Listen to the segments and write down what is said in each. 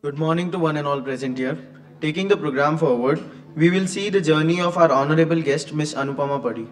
Good morning to one and all present here. Taking the program forward, we will see the journey of our honorable guest, Miss Anupama Padi.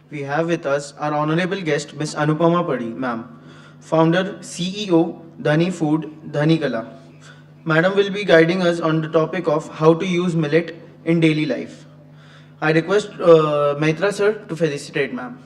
We have with us our honorable guest, Miss Anupama Padi, ma'am, founder, CEO, Dhani Food, Dhani Kala. Madam will be guiding us on the topic of how to use millet in daily life. I request Maitra sir to felicitate ma'am.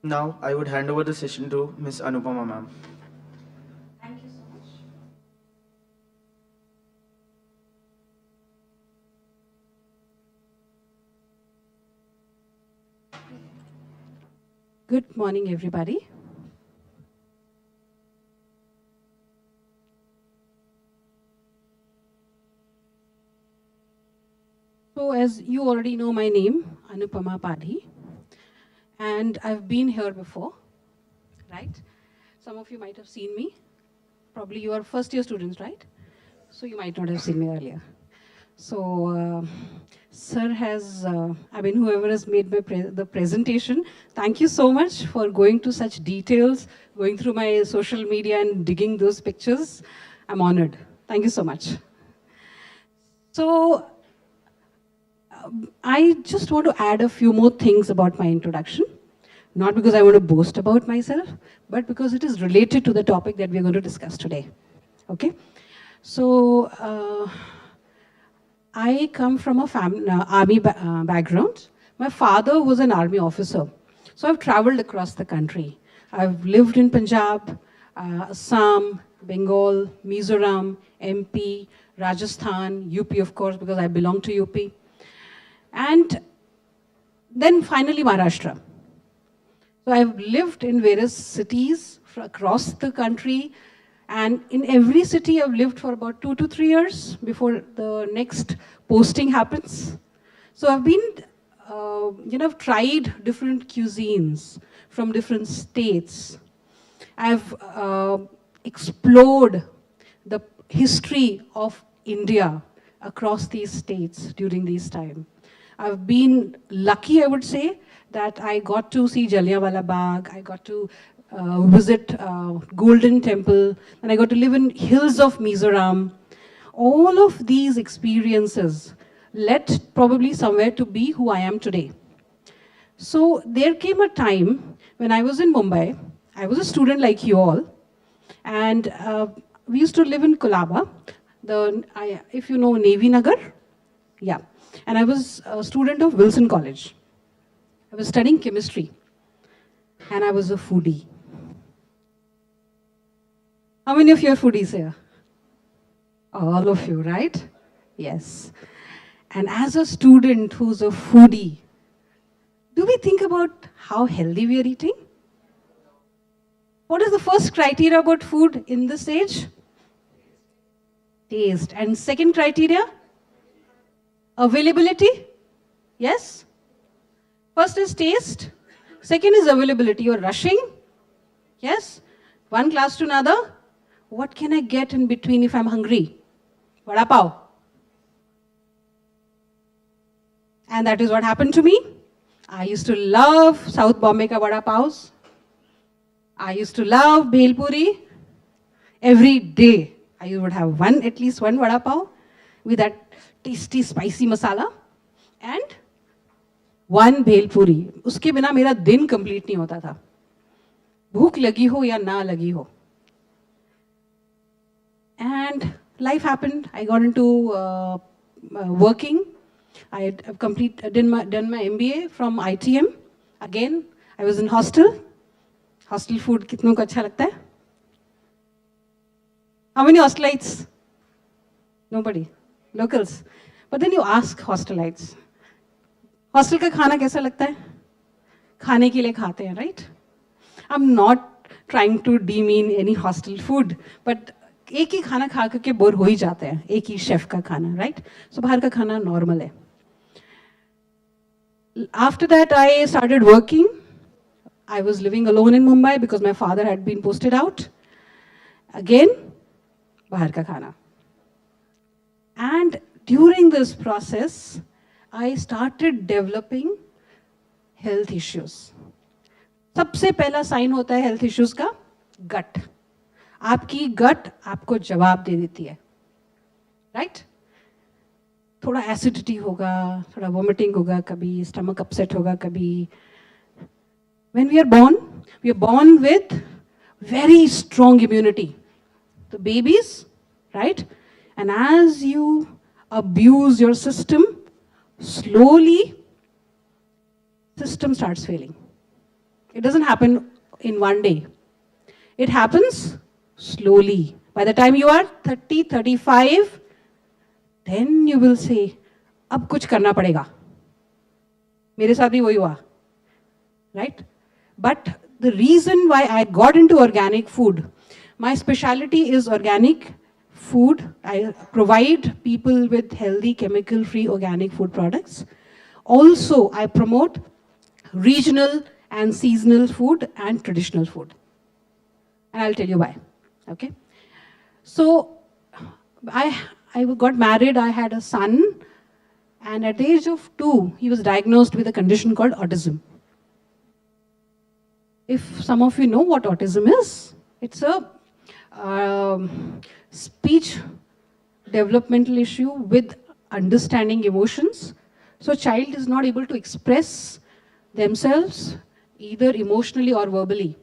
Now I would hand over the session to Miss Anupama ma'am. Thank you so much. Good morning, everybody. So, as you already know my name, Anupama Padi, and I've been here before, right? Some of you might have seen me. Probably you are first year students, right? So you might not have seen me earlier. So, sir has, whoever has made the presentation, thank you so much for going to such details, going through my social media and digging those pictures. I'm honored. Thank you so much. So, I just want to add a few more things about my introduction. Not because I want to boast about myself, but because it is related to the topic that we're going to discuss today. Okay? So, I come from a army background. My father was an army officer. So I've traveled across the country. I've lived in Punjab, Assam, Bengal, Mizoram, MP, Rajasthan, UP, of course, because I belong to UP. And then finally Maharashtra. So I've lived in various cities across the country, and in every city I've lived for about 2 to 3 years before the next posting happens. So I've been, I've tried different cuisines from different states. I've explored the history of India across these states during this time. I've been lucky, I would say, that I got to see Jallianwala Bagh, I got to visit Golden Temple, and I got to live in hills of Mizoram. All of these experiences led probably somewhere to be who I am today. So there came a time when I was in Mumbai. I was a student like you all, and we used to live in Kolaba. If you know Navy Nagar, yeah. And I was a student of Wilson College. I was studying chemistry, and I was a foodie. How many of you are foodies here? All of you, right? Yes. And as a student who's a foodie, do we think about how healthy we are eating? What is the first criteria about food in this age? Taste. And second criteria? Availability? Yes? First is taste. Second is availability. You're rushing? Yes? One class to another? What can I get in between if I'm hungry? Vada pav. And that is what happened to me. I used to love South Bombay ka vada pavs. I used to love bhel puri. Every day I would have at least one vada pav with that tasty spicy masala and one bhel puri. Uske bina mera din complete nahi hota tha. Bhook lagi ho ya na lagi ho. And life happened. I got into working. I had done my MBA from ITM. Again, I was in hostel. Hostel food kitno ko acha lagta hai? How many hostelites? Nobody. Locals. But then you ask hostelites, hostel ka khana kaisa lagta hai? Khane ke liye khate hain, right? I'm not trying to demean any hostel food, but एक ही खाना खा करके bore हो ही जाते हैं, एक ही chef का खाना, right? So बाहर का खाना normal है. After that, I started working. I was living alone in Mumbai because my father had been posted out. Again, bahar ka khana. And during this process, I started developing health issues. सबसे पहला sign होता है health issues का गट. आपकी गट आपको जवाब दे देती है, राइट? थोड़ा एसिडिटी होगा, थोड़ा वॉमिटिंग होगा, कभी स्टमक अपसेट होगा, कभी. When we are born with very strong immunity. The babies, right? And as you abuse your system, slowly, system starts failing. It doesn't happen in one day. It happens slowly. By the time you are 30, 35, then you will say, अब कुछ करना पड़ेगा. मेरे साथ भी वही हुआ, right? But the reason why I got into organic food, my specialty is organic food. I provide people with healthy, chemical-free organic food products. Also, I promote regional and seasonal food and traditional food. And I'll tell you why, okay? So, I got married, I had a son, and at the age of 2, he was diagnosed with a condition called autism. If some of you know what autism is, it's a speech developmental issue with understanding emotions. So child is not able to express themselves either emotionally or verbally.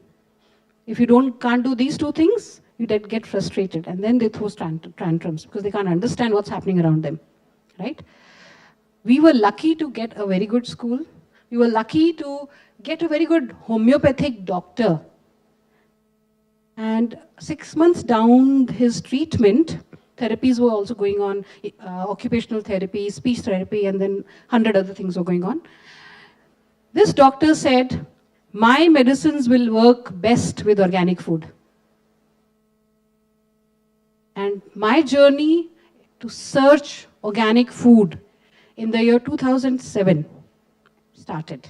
If you can't do these two things, you get frustrated and then they throw tantrums because they can't understand what's happening around them, right? We were lucky to get a very good school. We were lucky to get a very good homeopathic doctor. And 6 months down his treatment, therapies were also going on, occupational therapy, speech therapy, and then 100 other things were going on. This doctor said, my medicines will work best with organic food. And my journey to search organic food in the year 2007 started.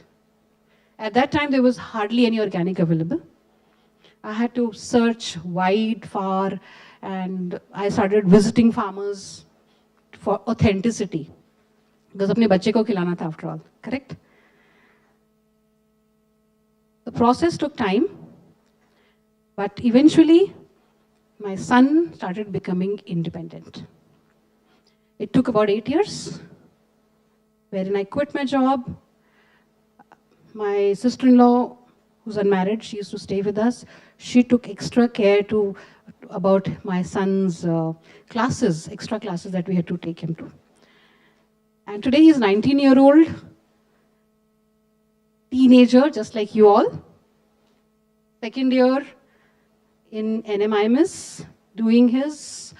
At that time, there was hardly any organic available. I had to search wide, far, and I started visiting farmers for authenticity. Because apne bacche ko khilana tha after all, correct? The process took time, but eventually, my son started becoming independent. It took about 8 years, wherein I quit my job. My sister-in-law, who's unmarried, she used to stay with us. She took extra care about my son's classes, extra classes that we had to take him to. And today he's 19-year-old teenager, just like you all. Second year in NMIMS, doing his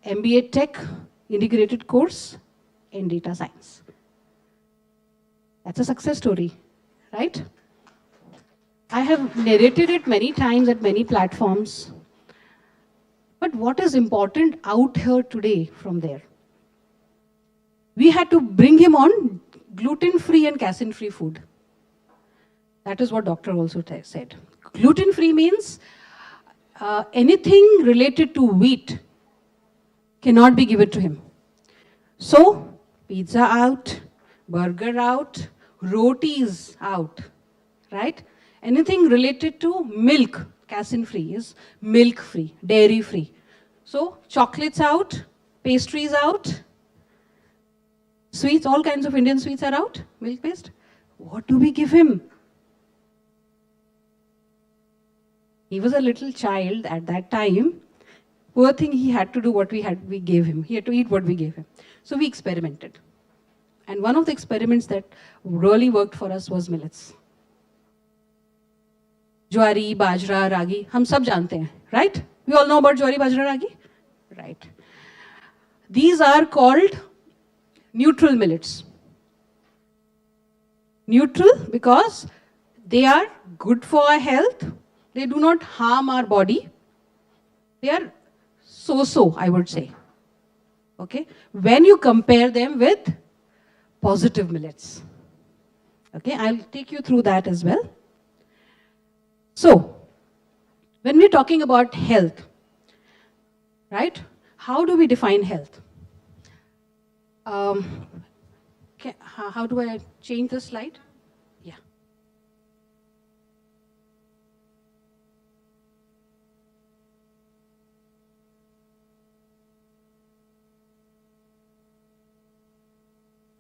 MBA Tech integrated course in data science. That's a success story, right? I have narrated it many times at many platforms. But what is important out here today from there? We had to bring him on gluten-free and casein-free food. That is what doctor also said. Gluten-free means anything related to wheat cannot be given to him. So, pizza out, burger out, rotis out, right? Anything related to milk, casein-free is milk-free, dairy-free. So, chocolates out, pastries out, sweets, all kinds of Indian sweets are out, milk-based. What do we give him? He was a little child at that time. Poor thing, he had to do what we gave him. He had to eat what we gave him. So we experimented. And one of the experiments that really worked for us was millets. Jwari, bajra, ragi, hum sab jante hain, right? We all know about jwari, bajra, ragi? Right. These are called neutral millets. Neutral because they are good for our health. They do not harm our body. They are so-so, I would say. Okay? When you compare them with positive millets. Okay? I'll take you through that as well. So, when we're talking about health, right? How do we define health? How do I change the slide? Yeah.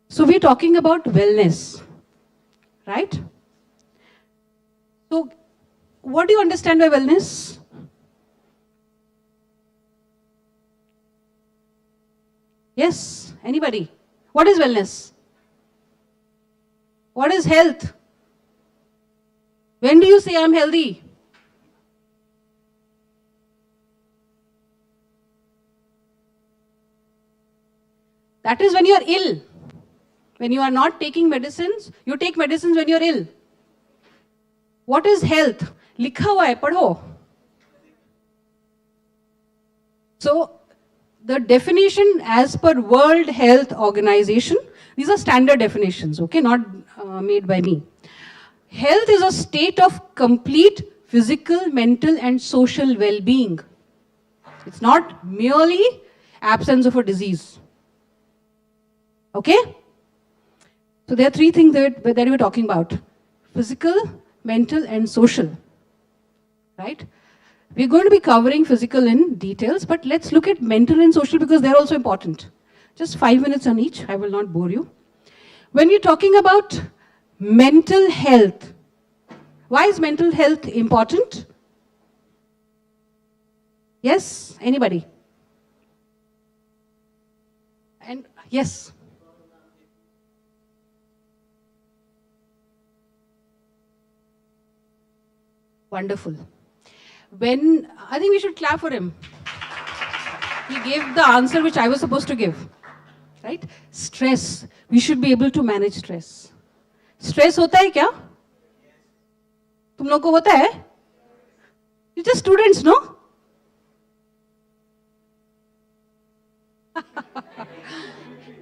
So we're talking about wellness, right? So what do you understand by wellness? Yes, anybody? What is wellness? What is health? When do you say I'm healthy? That is when you are ill. When you are not taking medicines, you take medicines when you are ill. What is health? लिखा हुआ है, पढ़ो. So, the definition as per World Health Organization, these are standard definitions, okay, not made by me. Health is a state of complete physical, mental and social well-being. It's not merely absence of a disease. Okay? So there are three things that we're talking about. Physical, mental and social. Right? We're going to be covering physical in details, but let's look at mental and social because they're also important. Just 5 minutes on each, I will not bore you. When we're talking about mental health, why is mental health important? Yes, anybody? And yes. Wonderful. When, I think we should clap for him. He gave the answer which I was supposed to give. Right? Stress. We should be able to manage stress. Stress होता है क्या? तुम लोग को होता है? You're just students, no?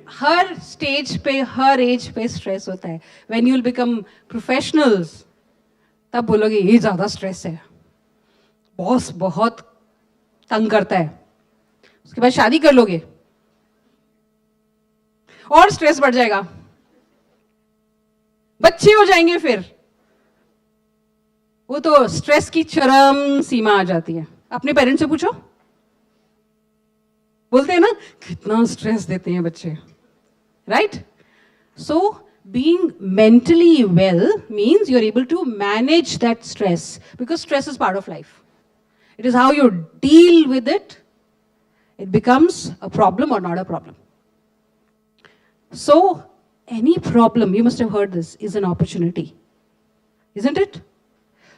Her stage पे, हर as पे स्ट्रेस होता है. When you'll become professionals, तब बोलोगे ये ज़्यादा स्ट्रेस है. बॉस बहुत तंग करता है. उसके बाद शादी कर लोगे और स्ट्रेस बढ़ जाएगा. बच्चे हो जाएंगे फिर. वो तो स्ट्रेस की चरम सीमा आ जाती है. अपने पेरेंट्स से पूछो. बोलते हैं ना कितना स्ट्रेस देते हैं बच्चे. Right? So being mentally well means you're able to manage that stress because stress is part of life. It is how you deal with it. It becomes a problem or not a problem. So, any problem, you must have heard this, is an opportunity, isn't it?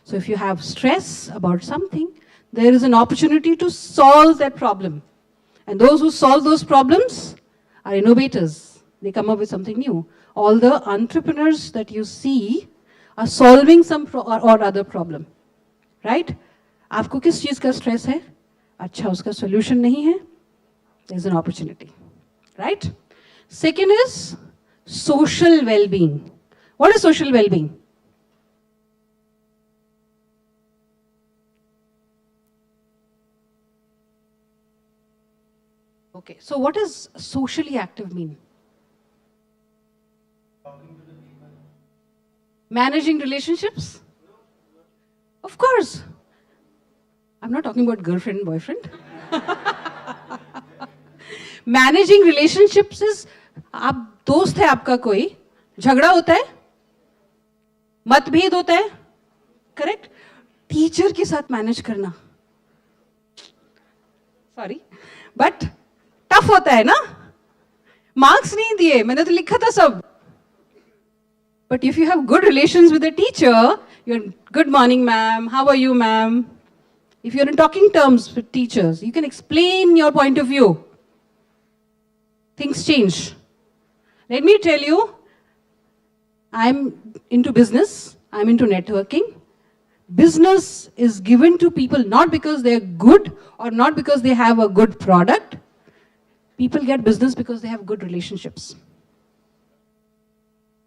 So, if you have stress about something, there is an opportunity to solve that problem. And those who solve those problems are innovators. They come up with something new. All the entrepreneurs that you see are solving some or other problem, right? आपको किस चीज का stress है? अच्छा उसका solution नहीं है? There's an opportunity, right? Second is social well-being. What is social well-being? Okay, so what does socially active mean? Managing relationships? Of course. I'm not talking about girlfriend, boyfriend. Managing relationships is, आप दोस्त है आपका कोई, झगड़ा होता है, मतभेद होता है, करेक्ट? टीचर के साथ मैनेज करना, सॉरी, बट टफ होता है ना? मार्क्स नहीं दिए, मैंने तो लिखा था सब. But if you have good relations with the teacher, you're good morning, ma'am, how are you, ma'am? If you're in talking terms with teachers, you can explain your point of view. Things change. Let me tell you, I'm into business, I'm into networking. Business is given to people not because they're good or not because they have a good product. People get business because they have good relationships.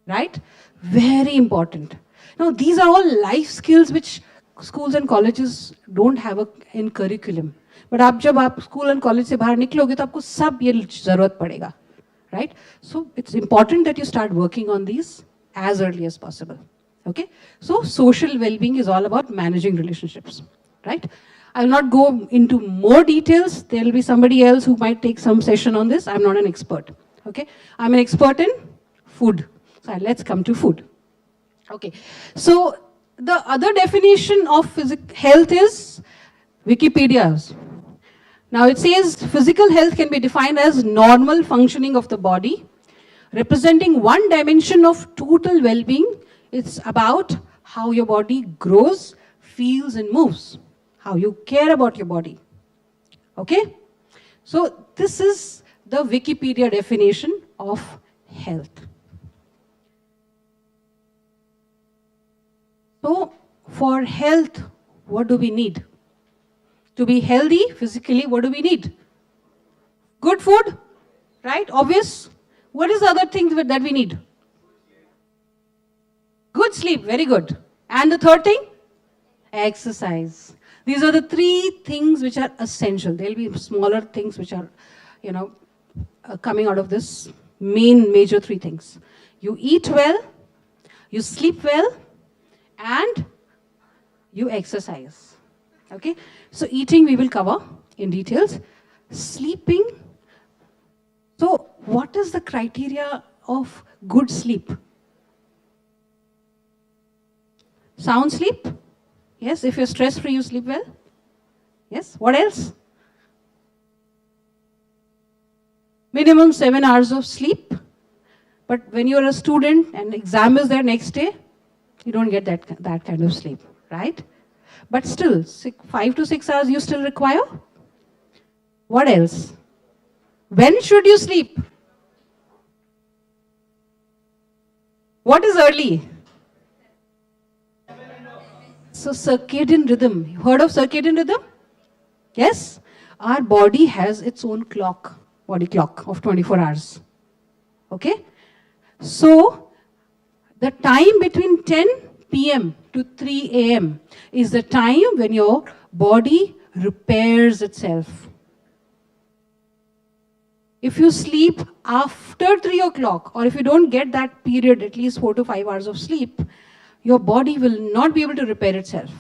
Right? Very important. Now, these are all life skills which schools and colleges don't have in curriculum. But जब आप school and college से बाहर निकलोगे तो आपको सब ये जरूरत पड़ेगा, right? So it's important that you start working on these as early as possible. Okay? So social well-being is all about managing relationships, right? I'll not go into more details. There will be somebody else who might take some session on this. I'm not an expert. Okay? I'm an expert in food. So let's come to food. Okay. So the other definition of health is Wikipedia's. Now it says physical health can be defined as normal functioning of the body, representing one dimension of total well-being. It's about how your body grows, feels and moves, how you care about your body. Okay? So this is the Wikipedia definition of health. So for health, what do we need? To be healthy physically, what do we need? Good food, right? Obvious. What is the other thing that we need? Good sleep, very good. And the third thing? Exercise. These are the three things which are essential. There will be smaller things which are, coming out of this major three things. You eat well, you sleep well, and you exercise. Okay, so eating we will cover in details. Sleeping. So what is the criteria of good sleep? Sound sleep? Yes, if you're stress-free, you sleep well. Yes, what else? Minimum 7 hours of sleep. But when you're a student and exam is there next day, you don't get that kind of sleep, right? But still, 5 to 6 hours you still require. What else? When should you sleep? What is early? So circadian rhythm. You heard of circadian rhythm? Yes? Our body has its own clock, body clock of 24 hours. Okay? So the time between 10 p.m. to 3 a.m. is the time when your body repairs itself. If you sleep after 3 o'clock, or if you don't get that period, at least 4 to 5 hours of sleep, your body will not be able to repair itself.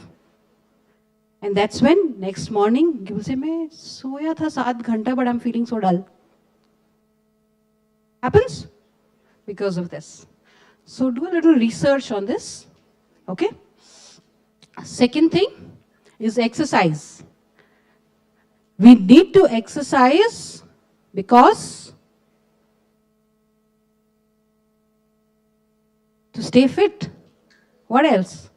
And that's when next morning you will say, "मैं सोया था 7 घंटा, but I'm feeling so dull." Happens because of this. So do a little research on this. Okay? Second thing is exercise. We need to exercise because stay fit. What else?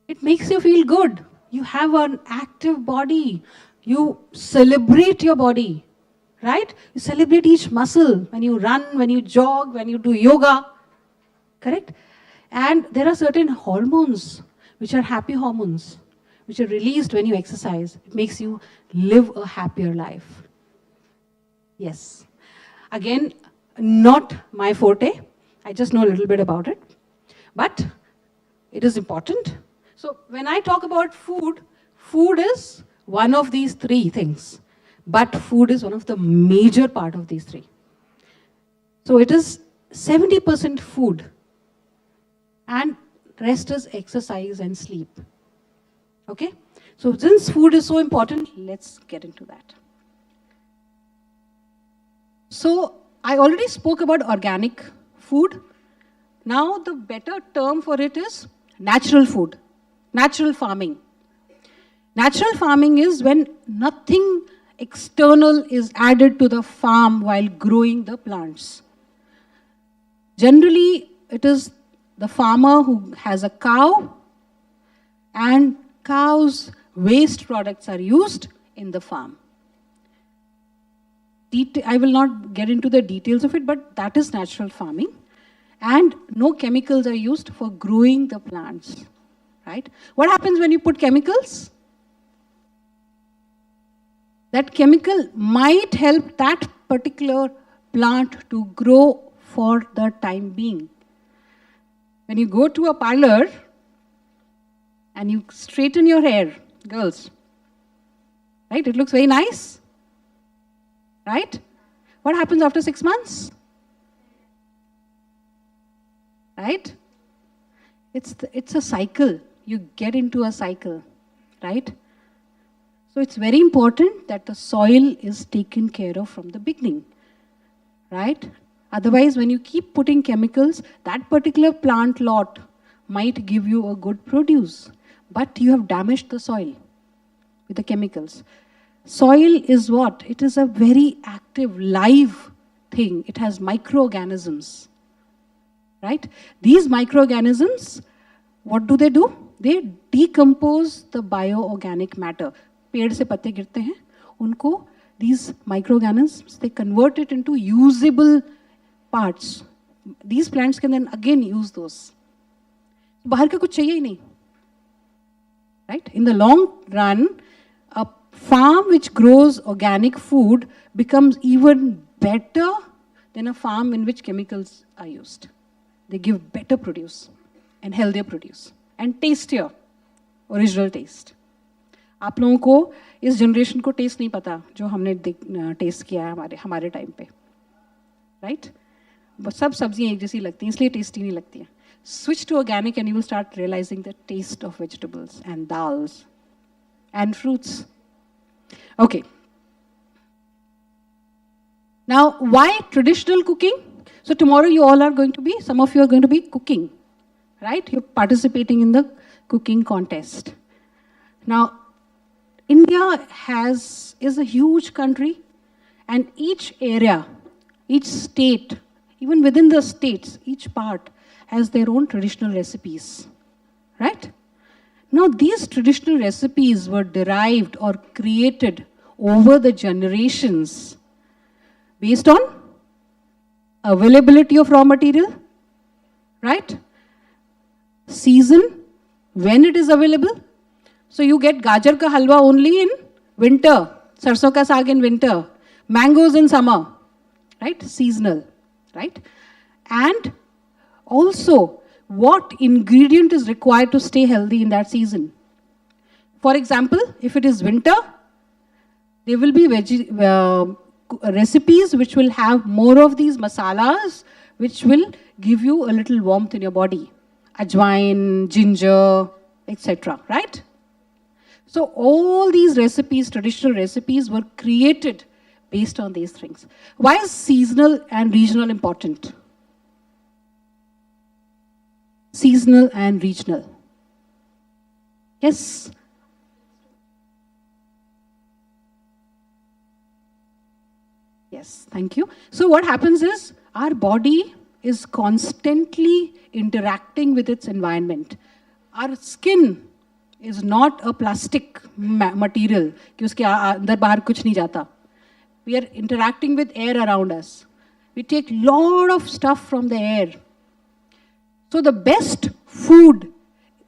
It makes you feel good. You have an active body. You celebrate your body, right? You celebrate each muscle when you run, when you jog, when you do yoga, correct? And there are certain hormones which are happy hormones, which are released when you exercise. It makes you live a happier life. Yes. Again, not my forte. I just know a little bit about it. But it is important. So when I talk about food, food is one of these three things. But food is one of the major part of these three. So it is 70% food and rest is exercise and sleep. Okay? So since food is so important, let's get into that. So I already spoke about organic food. Now the better term for it is natural food, natural farming. Natural farming is when nothing external is added to the farm while growing the plants. Generally, it is the farmer who has a cow and cow's waste products are used in the farm. I will not get into the details of it, but that is natural farming. And no chemicals are used for growing the plants, right? What happens when you put chemicals? That chemical might help that particular plant to grow for the time being. When you go to a parlor and you straighten your hair, girls, right? It looks very nice, right? What happens after 6 months? Right? It's a cycle. You get into a cycle, right? So it's very important that the soil is taken care of from the beginning, right? Otherwise, when you keep putting chemicals, that particular plant lot might give you a good produce, but you have damaged the soil with the chemicals. Soil is what? It is a very active, live thing. It has microorganisms, right? These microorganisms, what do? They decompose the bioorganic matter. पेड़ से पत्ते गिरते हैं, उनको these microorganisms, they convert it into usable parts. These plants can then again use those. बाहर का कुछ चाहिए ही नहीं, right? In the long run, a farm which grows organic food becomes even better than a farm in which chemicals are used. They give better produce and healthier produce and tastier, original taste. आप लोगों को इस generation को test नहीं पता जो हमने test किया है हमारे टाइम पे, राइट? सब सब्जियां एक जैसी लगती हैं, इसलिए टेस्टी नहीं लगती हैं. Switch to organic and you will start realizing the taste of vegetables and dals and fruits. Okay. Now, why traditional cooking? So tomorrow you all are going to be, some of you are going to be cooking, right? You're participating in the cooking contest. Now, India is a huge country, and each area, each state, even within the states, each part has their own traditional recipes, right? Now, these traditional recipes were derived or created over the generations based on availability of raw material, right? Season, when it is available. So you get gajar ka halwa only in winter, sarson ka saag in winter, mangoes in summer, right? Seasonal, right? And also, what ingredient is required to stay healthy in that season? For example, if it is winter, there will be recipes which will have more of these masalas, which will give you a little warmth in your body. Ajwain, ginger, etc., right? So all these recipes, traditional recipes, were created based on these things. Why is seasonal and regional important? Seasonal and regional. Yes? Yes, thank you. So what happens is, our body is constantly interacting with its environment. Our skin is not a plastic material कि उसके अंदर बाहर कुछ नहीं जाता. We are interacting with air around us. We take lot of stuff from the air. So the best food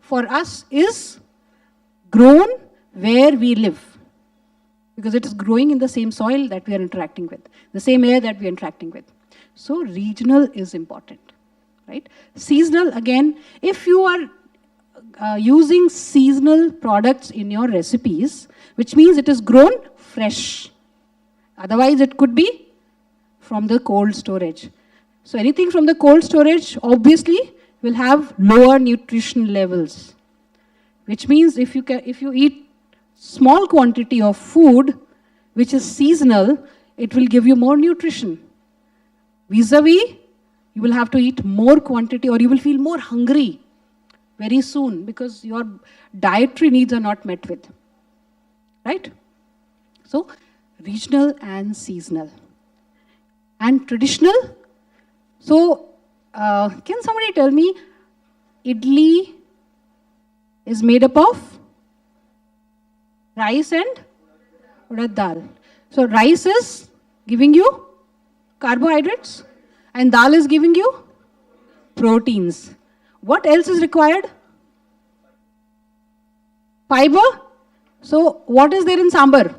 for us is grown where we live, because it is growing in the same soil that we are interacting with, the same air that we are interacting with. So regional is important, right? Seasonal, again, if you are using seasonal products in your recipes, which means it is grown fresh. Otherwise, it could be from the cold storage. So anything from the cold storage, obviously, will have lower nutrition levels. Which means if you eat small quantity of food, which is seasonal, it will give you more nutrition. Vis-a-vis, you will have to eat more quantity, or you will feel more hungry very soon because your dietary needs are not met with. Right? So, regional and seasonal. And traditional. So, can somebody tell me, idli is made up of rice and urad dal. So, rice is giving you carbohydrates and dal is giving you proteins. What else is required? Fiber. So, what is there in sambar?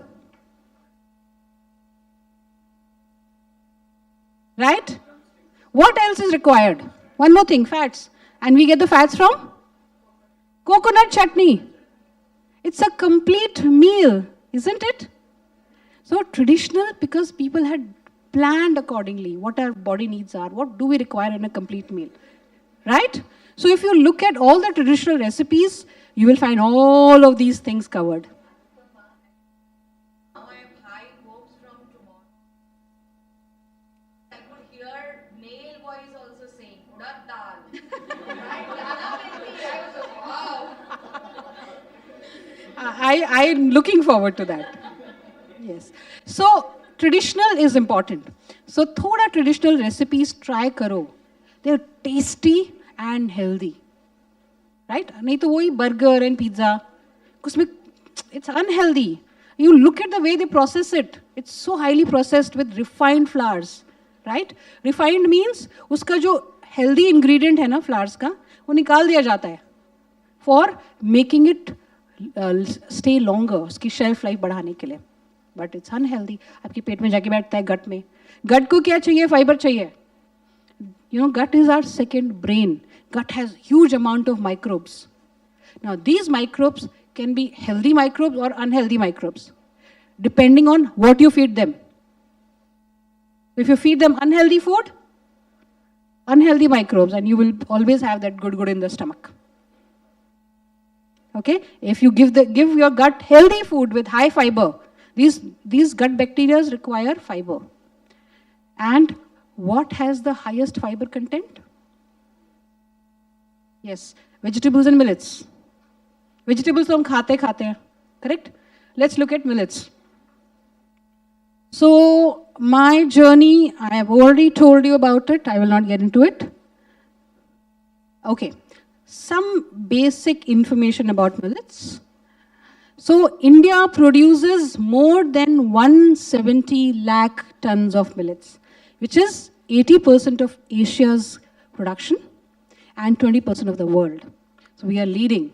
Right? What else is required? One more thing, fats. And we get the fats from coconut chutney. It's a complete meal, isn't it? So traditional, because people had planned accordingly what our body needs are, what do we require in a complete meal, right? So if you look at all the traditional recipes, you will find all of these things covered. Now I have high hopes from tomorrow. I could hear male voice also saying, Urad dal. I'm looking forward to that. Yes. So traditional is important. So thoda traditional recipes try karo. They're tasty and healthy. Right? नहीं तो वही burger and pizza. उसमें it's unhealthy. You look at the way they process it. It's so highly processed with refined flours. Right? Refined means उसका जो healthy ingredient है ना flours का, वो निकाल दिया जाता है for making it stay longer, उसकी shelf life बढ़ाने के लिए. But it's unhealthy. आपके पेट में जाके बैठता है gut में. Gut को क्या चाहिए? Fiber चाहिए. You know, gut is our second brain. Gut has huge amount of microbes. Now, these microbes can be healthy microbes or unhealthy microbes, depending on what you feed them. If you feed them unhealthy food, unhealthy microbes, and you will always have that good in the stomach. Okay? If you give your gut healthy food with high fiber, these gut bacteria require fiber. And what has the highest fiber content? Yes, vegetables and millets. Vegetables तो हम खाते हैं, correct? Let's look at millets. So my journey, I have already told you about it. I will not get into it. Okay, some basic information about millets. So India produces more than 170 lakh tons of millets, which is 80% of Asia's production and 20% of the world. So we are leading.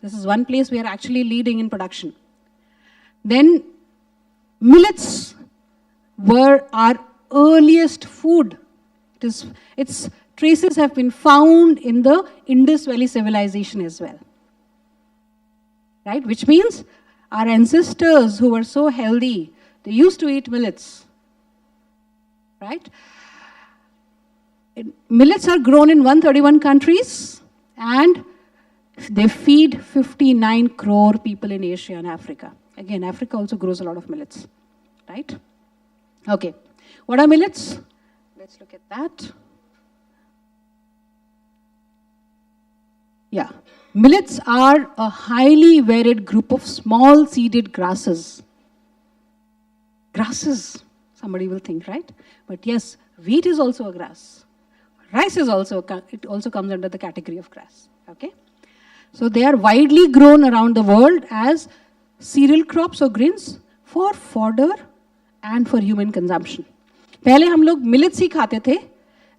This is one place we are actually leading in production. Then millets were our earliest food. Its traces have been found in the Indus Valley civilization as well. Right? Which means our ancestors who were so healthy, they used to eat millets. Right? Millets are grown in 131 countries and they feed 59 crore people in Asia and Africa. Again, Africa also grows a lot of millets. Right? Okay. What are millets? Let's look at that. Yeah. Millets are a highly varied group of small seeded grasses. Grasses, somebody will think, right? But yes, wheat is also a grass. Rice is also, it also comes under the category of grass. Okay? So they are widely grown around the world as cereal crops or grains for fodder and for human consumption. पहले हम लोग millets ही खाते थे.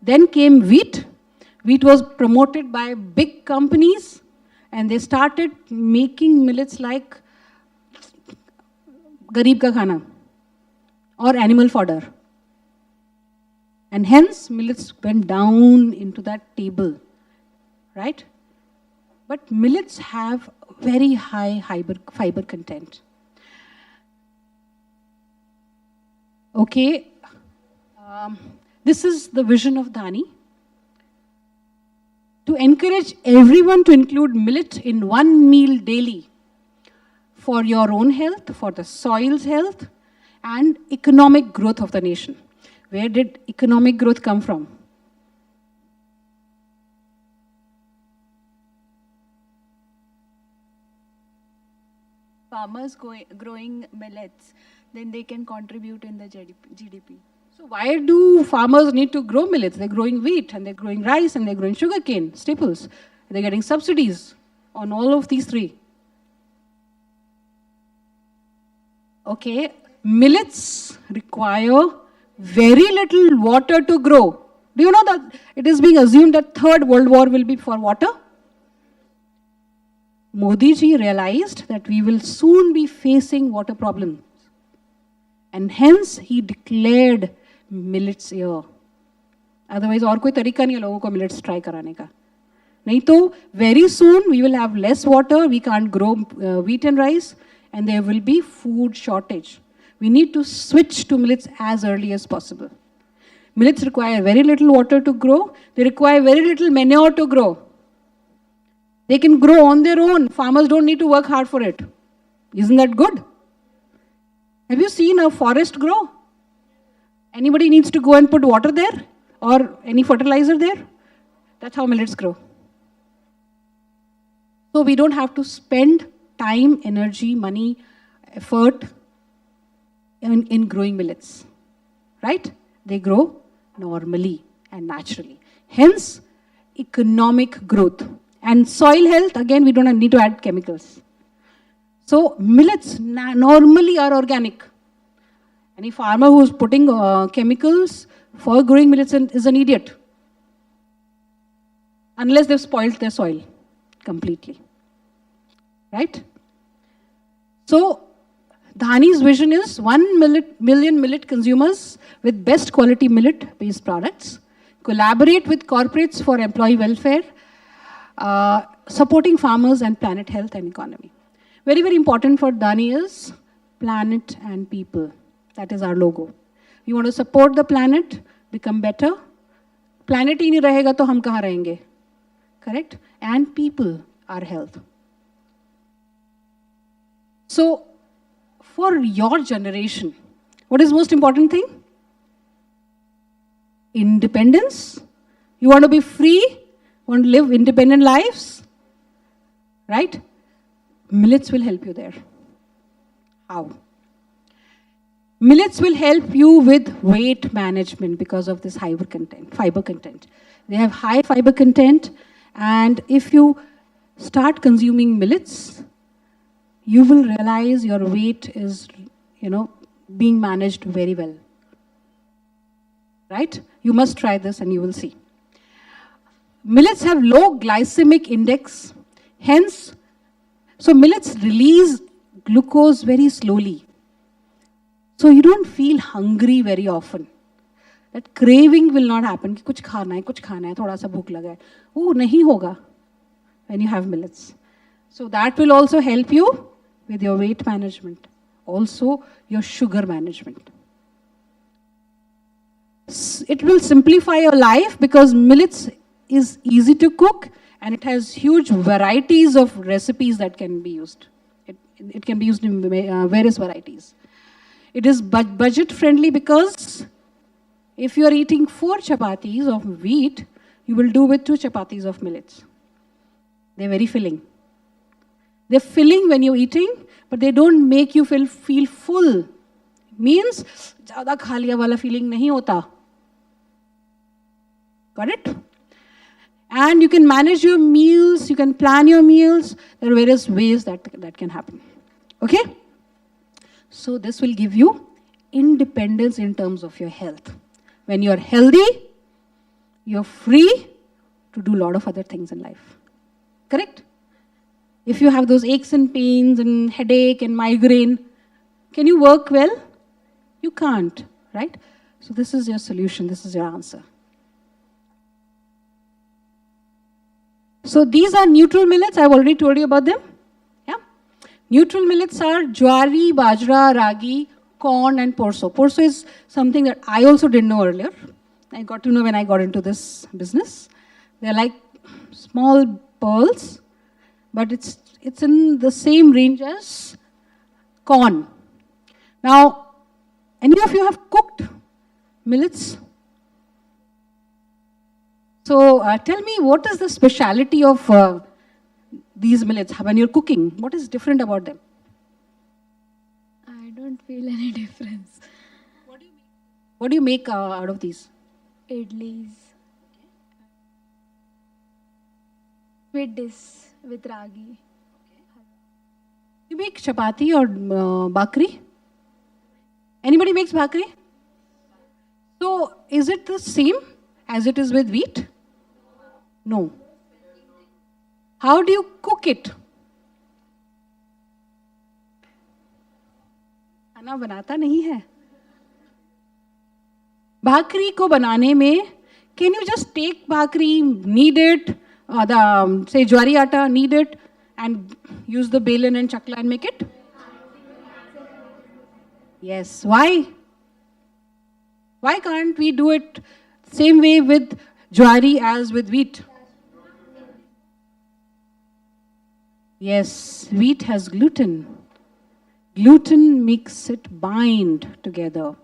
Then came wheat. Wheat was promoted by big companies and they started making millets like गरीब का खाना or animal fodder. And hence millets went down into that table, right? But millets have very high fiber content. Okay, this is the vision of Dhani. To encourage everyone to include millet in one meal daily for your own health, for the soil's health, and economic growth of the nation. Where did economic growth come from? Farmers growing millets, then they can contribute in the GDP. So why do farmers need to grow millets? They're growing wheat and they're growing rice and they're growing sugarcane, staples. They're getting subsidies on all of these three. Okay, millets require very little water to grow. Do you know that it is being assumed that Third World War will be for water? Modi ji realized that we will soon be facing water problems. And hence he declared millets year. Otherwise और कोई तरीका नहीं है लोगों को millets try कराने का. नहीं तो very soon we will have less water, we can't grow wheat and rice, and there will be food shortage. We need to switch to millets as early as possible. Millets require very little water to grow. They require very little manure to grow. They can grow on their own. Farmers don't need to work hard for it. Isn't that good? Have you seen a forest grow? Anybody needs to go and put water there or any fertilizer there? That's how millets grow. So we don't have to spend time, energy, money, effort in growing millets, right? They grow normally and naturally. Hence, economic growth. And soil health, again, we don't need to add chemicals. So, millets normally are organic. Any farmer who's putting chemicals for growing millets is an idiot. Unless they've spoiled their soil completely. Right? So, Dhani's vision is 1 million millet consumers with best quality millet-based products, collaborate with corporates for employee welfare, supporting farmers and planet health and economy. Very, very important for Dhani is planet and people. That is our logo. You want to support the planet, become better. Planet ही नहीं रहेगा तो हम कहाँ रहेंगे? Correct? And people, our health. So, for your generation, what is most important thing? Independence. You want to be free? Want to live independent lives? Right? Millets will help you there. How? Millets will help you with weight management because of this fiber content. They have high fiber content, and if you start consuming millets, you will realize your weight is, being managed very well. Right? You must try this and you will see. Millets have low glycemic index, hence, so millets release glucose very slowly. So you don't feel hungry very often. That craving will not happen. कि कुछ खाना है, थोड़ा सा भूख लगा है. वो नहीं होगा when you have millets. So that will also help you with your weight management. Also your sugar management. It will simplify your life because millets is easy to cook and it has huge varieties of recipes that can be used. It can be used in various varieties. It is budget friendly because if you are eating 4 chapatis of wheat, you will do with 2 chapatis of millets. They're very filling. They're filling when you're eating, but they don't make you feel full. Means, ज़्यादा खा लिया वाला feeling नहीं होता. Got it? And you can manage your meals, you can plan your meals. There are various ways that can happen. Okay? So this will give you independence in terms of your health. When you're healthy, you're free to do a lot of other things in life. Correct? If you have those aches and pains and headache and migraine, can you work well? You can't, right? So this is your solution, this is your answer. So these are neutral millets. I've already told you about them. Yeah. Neutral millets are jwari, bajra, ragi, corn, and porso. Porso is something that I also didn't know earlier. I got to know when I got into this business. They're like small pearls, but it's in the same range as corn. Now, any of you have cooked millets? So tell me, what is the speciality of these millets when you're cooking? What is different about them? I don't feel any difference. What do you make out of these? Idlis. With this, with ragi. You make chapati or bakri? Anybody makes bakri? So is it the same as it is with wheat? No. How do you cook it? खाना बनाता नहीं है. भाकरी को बनाने में, can you just take bhakri, knead it, say jwari atta, knead it, and use the belan and chakla and make it? Yes. Why? Why can't we do it same way with jwari as with wheat? Yes, wheat has gluten. Gluten makes it bind together,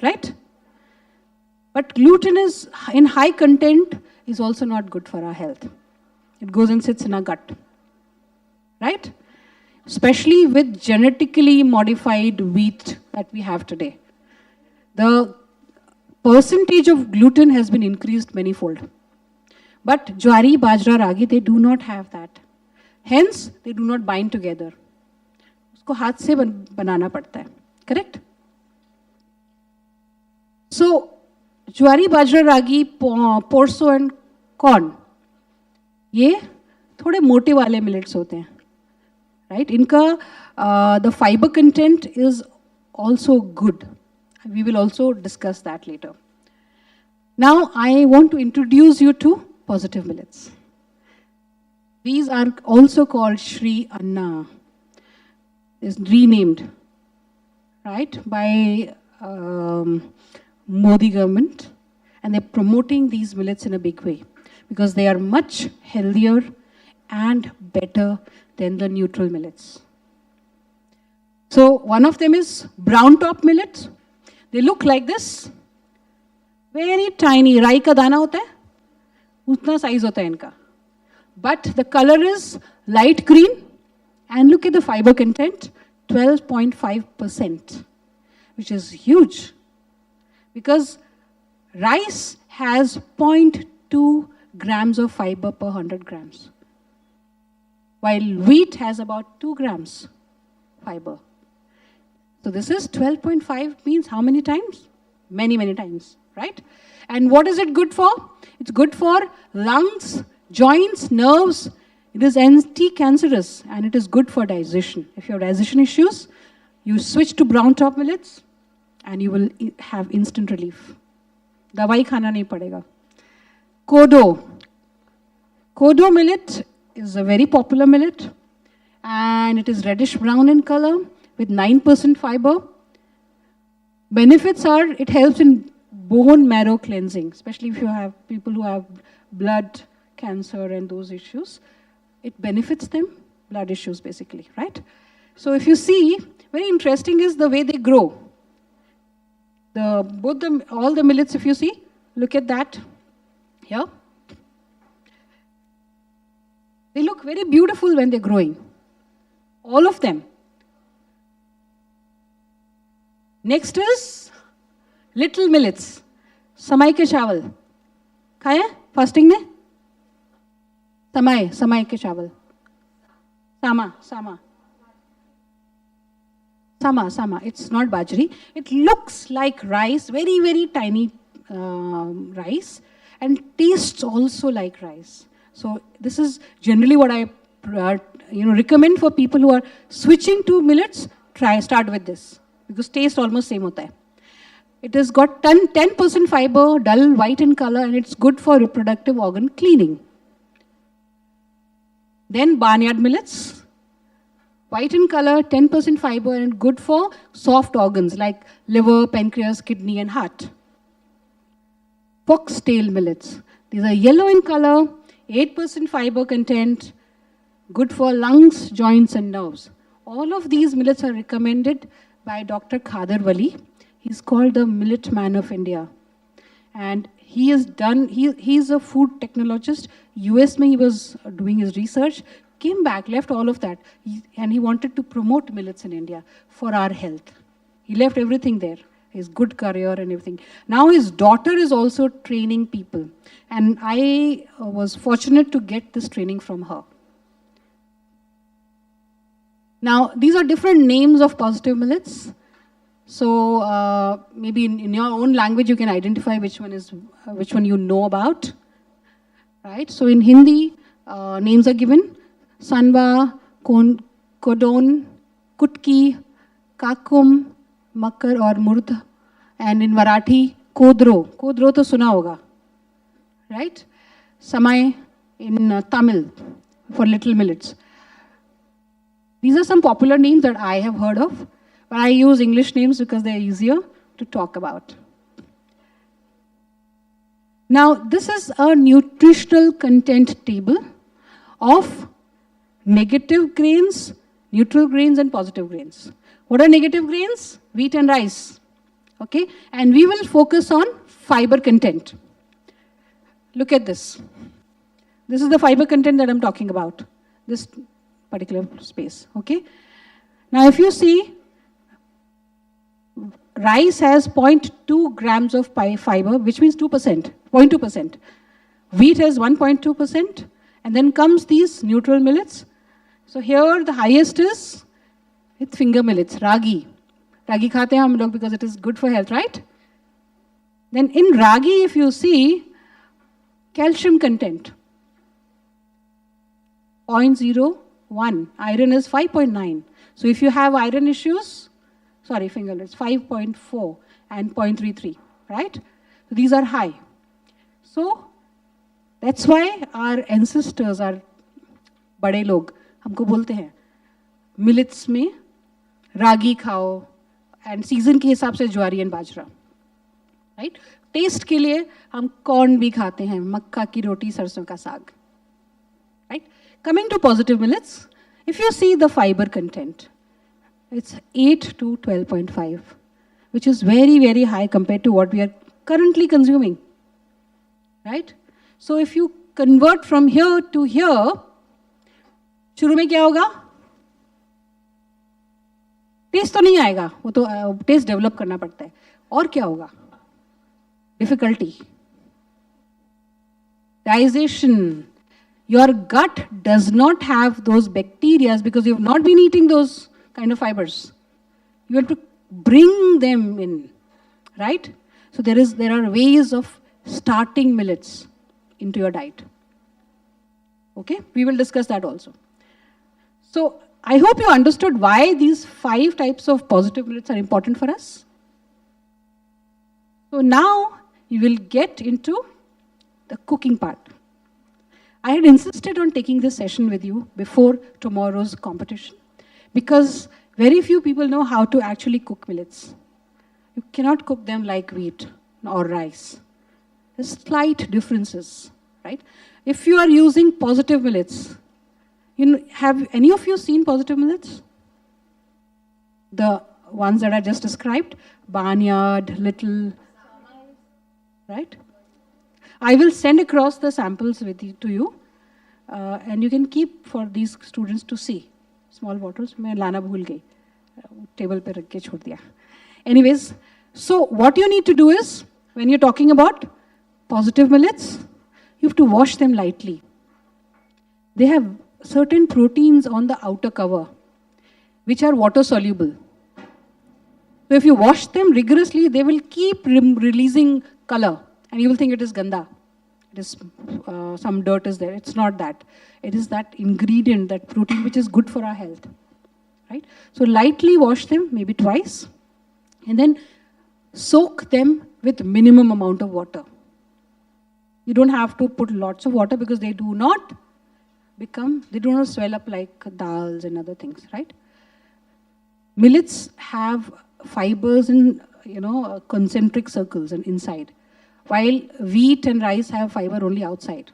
right? But gluten is in high content is also not good for our health. It goes and sits in our gut, right? Especially with genetically modified wheat that we have today. The percentage of gluten has been increased manifold. But jwari, bajra, ragi, they do not have that. Hence, they do not bind together. उसको हाथ से बनाना पड़ता है. Correct? So, jwari, bajra, ragi, porso and corn, ये थोड़े मोटे वाले millets होते हैं. Right? इनका the fiber content is also good. We will also discuss that later. Now, I want to introduce you to positive millets. These are also called Shri Anna. It's renamed, right, by Modi government, and they're promoting these millets in a big way because they are much healthier and better than the neutral millets. So one of them is brown top millet. They look like this, very tiny. Rai ka dana hota hai, utna size hota hai inka. But the color is light green, and look at the fiber content, 12.5%, which is huge because rice has 0.2 grams of fiber per 100 grams, while wheat has about 2 grams fiber. So this is 12.5 means how many times? Many, many times, right? And what is it good for? It's good for lungs, joints, nerves. It is anti-cancerous and it is good for digestion. If you have digestion issues, you switch to brown top millets and you will have instant relief. Dawai khana nahi padega. Kodo. Kodo millet is a very popular millet and it is reddish brown in color with 9% fiber. Benefits are it helps in bone marrow cleansing, especially if you have people who have blood cancer and those issues. It benefits them, blood issues basically, right? So if you see, very interesting is the way they grow. All the millets, if you see, look at that here. They look very beautiful when they're growing. All of them. Next is little millets, samai ke chawal. खाया fasting में? समय के चावल, sama. It's not bajri. It looks like rice, very, very tiny rice, and tastes also like rice. So this is generally what I recommend for people who are switching to millets. Start with this because taste almost same hota hai. It has got 10% fiber, dull white in color, and it's good for reproductive organ cleaning. Then barnyard millets, white in color, 10% fiber, and good for soft organs like liver, pancreas, kidney, and heart. Foxtail millets. These are yellow in color, 8% fiber content, good for lungs, joints, and nerves. All of these millets are recommended by Dr. Khadar Wali. He's called the Millet Man of India. And he is he's a food technologist. US mein he was doing his research, came back, left all of that, and he wanted to promote millets in India for our health. He left everything there, his good career and everything. Now his daughter is also training people. And I was fortunate to get this training from her. Now, these are different names of positive millets. So maybe in your own language, you can identify which one you know about, right? So in Hindi, names are given: Sanva, Kodon, Kutki, Kakum, Makkar or Murd. And in Marathi, Kodro. Kodro to suna hoga, right? Samay in Tamil for little millets. These are some popular names that I have heard of, but I use English names because they're easier to talk about. Now, this is a nutritional content table of negative grains, neutral grains, and positive grains. What are negative grains? Wheat and rice. Okay? And we will focus on fiber content. Look at this. This is the fiber content that I'm talking about. This particular space. Okay? Now, if you see, rice has 0.2 grams of fiber, which means 2%, 0.2%. Wheat has 1.2%. And then comes these neutral millets. So here the highest is with finger millets, ragi. Ragi khate hain hum log because it is good for health, right? Then in ragi, if you see, calcium content, 0.01. Iron is 5.9. So if you have iron issues, fingerlets, 5.4 and 0.33, right? So these are high. So that's why our ancestors, our bade log, हमको बोलते हैं millets में रागी खाओ and season के हिसाब से ज्वारी and bajra, right? Taste के लिए हम corn भी खाते हैं, मक्का की रोटी, सरसों का साग, right? Coming to positive millets, if you see the fiber content, it's 8 to 12.5, which is very, very high compared to what we are currently consuming, right? So if you convert from here to here, शुरू में क्या होगा? Test तो नहीं आएगा, वो तो test develop करना पड़ता है. और क्या होगा? Difficulty. Digestion. Your gut does not have those bacteria because you have not been eating those kind of fibers. You have to bring them in, right? So there are ways of starting millets into your diet. Okay, we will discuss that also. So I hope you understood why these 5 types of positive millets are important for us. So now you will get into the cooking part. I had insisted on taking this session with you before tomorrow's competition because very few people know how to actually cook millets. You cannot cook them like wheat or rice. There's slight differences, right? If you are using positive millets, have any of you seen positive millets? The ones that I just described, barnyard, little, right? I will send across the samples to you, and you can keep for these students to see. Small bottles, मैं लाना भूल गई, table पे रख के छोड़ दिया. Anyways, so what you need to do is, when you're talking about positive millets, you have to wash them lightly. They have certain proteins on the outer cover, which are water soluble. So if you wash them rigorously, they will keep releasing color, and you will think it is ganda. It is some dirt is there. It's not that. It is that ingredient, that protein, which is good for our health. Right? So lightly wash them, maybe twice, and then soak them with minimum amount of water. You don't have to put lots of water because they do not swell up like dals and other things, right? Millets have fibers in, concentric circles and inside, while wheat and rice have fiber only outside.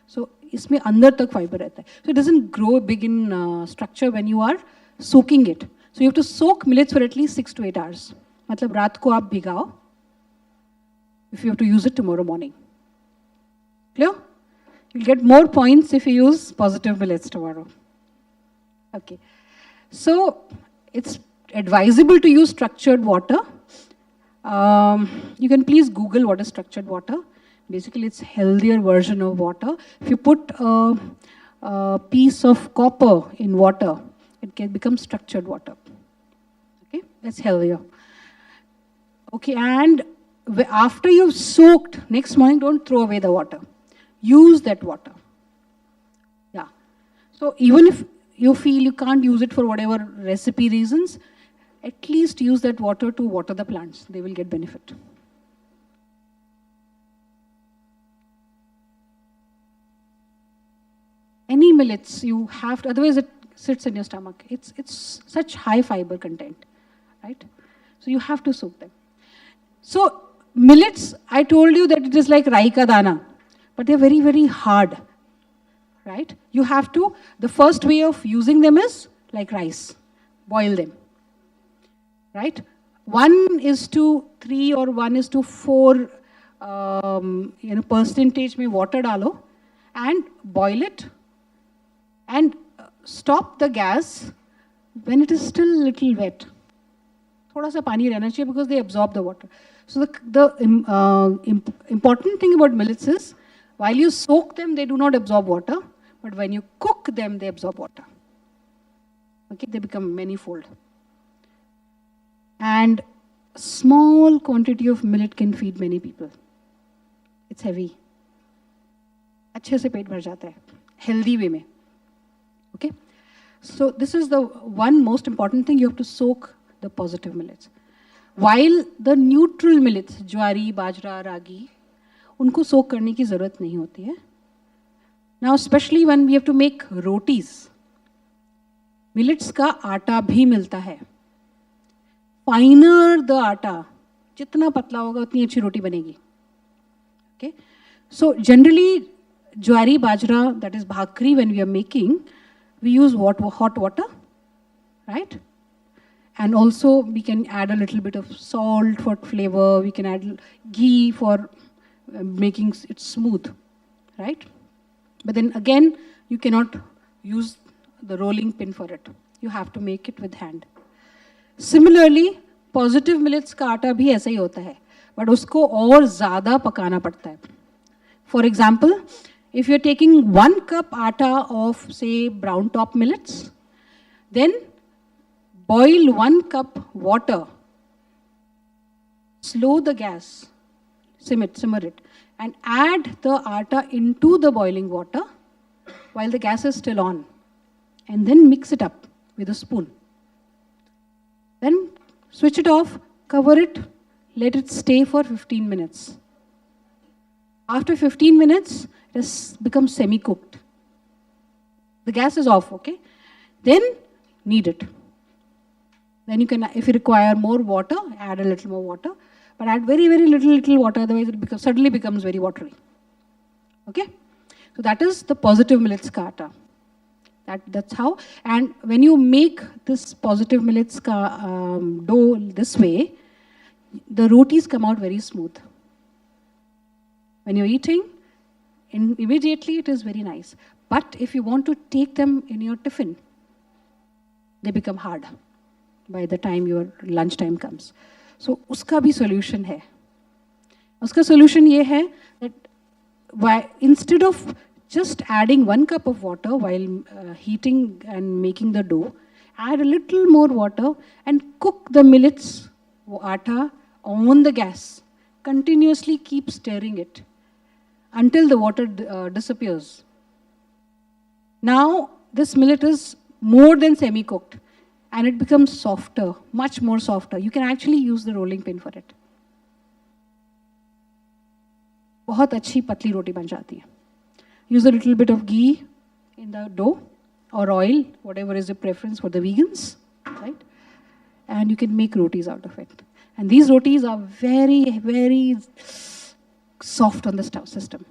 So इसमें अंदर तक fiber रहता है. So it doesn't grow big in structure when you are soaking it. So you have to soak millets for at least 6 to 8 hours. मतलब रात को आप भिगाओ if you have to use it tomorrow morning. Clear? You'll get more points if you use positive millets tomorrow. Okay. So it's advisable to use structured water. You can please Google what is structured water. Basically, it's healthier version of water. If you put a piece of copper in water, it can become structured water. Okay, that's healthier. Okay, and after you've soaked, next morning, don't throw away the water. Use that water. Yeah. So even if you feel you can't use it for whatever recipe reasons, at least use that water to water the plants. They will get benefit. Any millets you have to, otherwise it sits in your stomach. It's such high fiber content, right? So you have to soak them. So millets, I told you that it is like rai ka dana, but they're very, very hard, right? You have to, the first way of using them is like rice, boil them, right? 1:3 or 1:4 percentage में water डालो and boil it and stop the gas when it is still little wet. थोड़ा सा पानी रहना चाहिए because they absorb the water. So the important thing about millets is while you soak them, they do not absorb water, but when you cook them, they absorb water. Okay, they become manifold. And small quantity of millet can feed many people. It's heavy. अच्छे से पेट भर जाता है, healthy way में. Okay, so this is the one most important thing. You have to soak the positive millets. While the neutral millets, ज्वारी, बाजरा, रागी, उनको soak करने की ज़रूरत नहीं होती है. Now, especially when we have to make rotis, millets का आटा भी मिलता है. Finer the आटा, जितना पतला होगा उतनी अच्छी रोटी बनेगी. Okay, so generally ज्वारी, बाजरा, that is bhakri, when we are making, we use hot water, right? And also we can add a little bit of salt for flavor. We can add ghee for making it smooth, right? But then again, you cannot use the rolling pin for it. You have to make it with hand. Similarly, positive millets का आटा भी ऐसा ही होता है, but उसको और ज़्यादा पकाना पड़ता है. For example, if you're taking 1 cup atta of, say, brown top millets, then boil 1 cup water, slow the gas, simmer it, and add the atta into the boiling water while the gas is still on, and then mix it up with a spoon. Then switch it off, cover it, let it stay for 15 minutes. After 15 minutes, it has become semi-cooked. The gas is off, okay? Then knead it. Then you can, if you require more water, add a little more water. But add very, very little water, otherwise it suddenly becomes very watery. Okay? So that is the positive millets ka atta. That's how. And when you make this positive millets ka dough this way, the rotis come out very smooth. When you're eating, immediately it is very nice. But if you want to take them in your tiffin, they become hard by the time your lunchtime comes. So uska bhi solution hai. Uska solution ye hai that instead of just adding 1 cup of water while heating and making the dough, add a little more water and cook the millets, atta, on the gas. Continuously keep stirring it until the water disappears. Now, this millet is more than semi-cooked and it becomes softer, much more softer. You can actually use the rolling pin for it. बहुत अच्छी पतली रोटी बन जाती है. Use a little bit of ghee in the dough or oil, whatever is your preference for the vegans, right? And you can make rotis out of it. And these rotis are very, very soft on the system.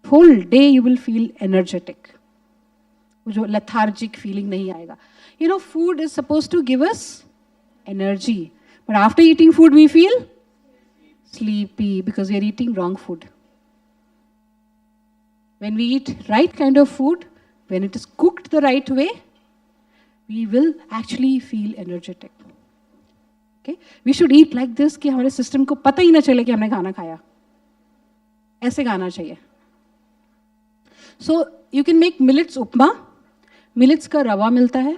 Whole day you will feel energetic. जो lethargic feeling नहीं आएगा. You know, food is supposed to give us energy. But after eating food, we feel sleepy because we are eating wrong food. When we eat right kind of food, when it is cooked the right way, we will actually feel energetic. Okay? We should eat like this कि हमारे system को पता ही ना चले कि हमने खाना खाया. ऐसे खाना चाहिए. So you can make millets upma. Millets का रवा मिलता है,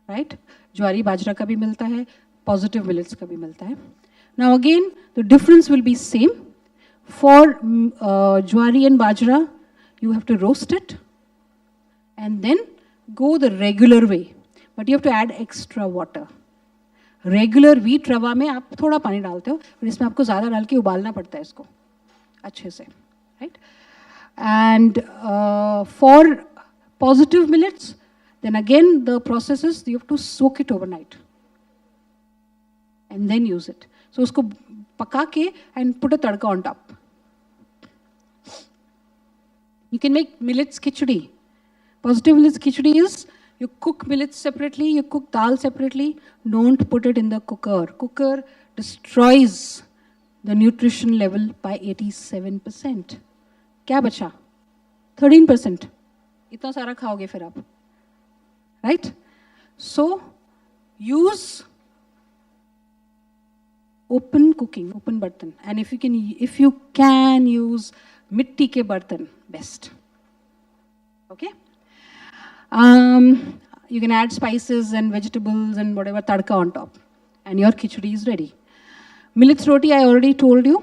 right? ज्वारी बाजरा का भी मिलता है, positive millets का भी मिलता है. Now again, the difference will be same. For ज्वारी and bajra, you have to roast it and then go the regular way. But you have to add extra water. Regular wheat रवा में आप थोड़ा पानी डालते हो, पर इसमें आपको ज़्यादा डाल के उबालना पड़ता है इसको अच्छे से, right? And for positive millets, then again the process is you have to soak it overnight and then use it. So उसको पका के and put a tadka on top. You can make millets khichdi. Positive millets khichdi is you cook millets separately, you cook dal separately. Don't put it in the cooker. Cooker destroys the nutrition level by 87%. क्या बचा? 13%. इतना सारा खाओगे फिर आप, right? So use open cooking, open bartan, and if you can use mitti ke bartan, best. Okay. You can add spices and vegetables and whatever tadka on top, and your khichdi is ready. Millets roti, I already told you.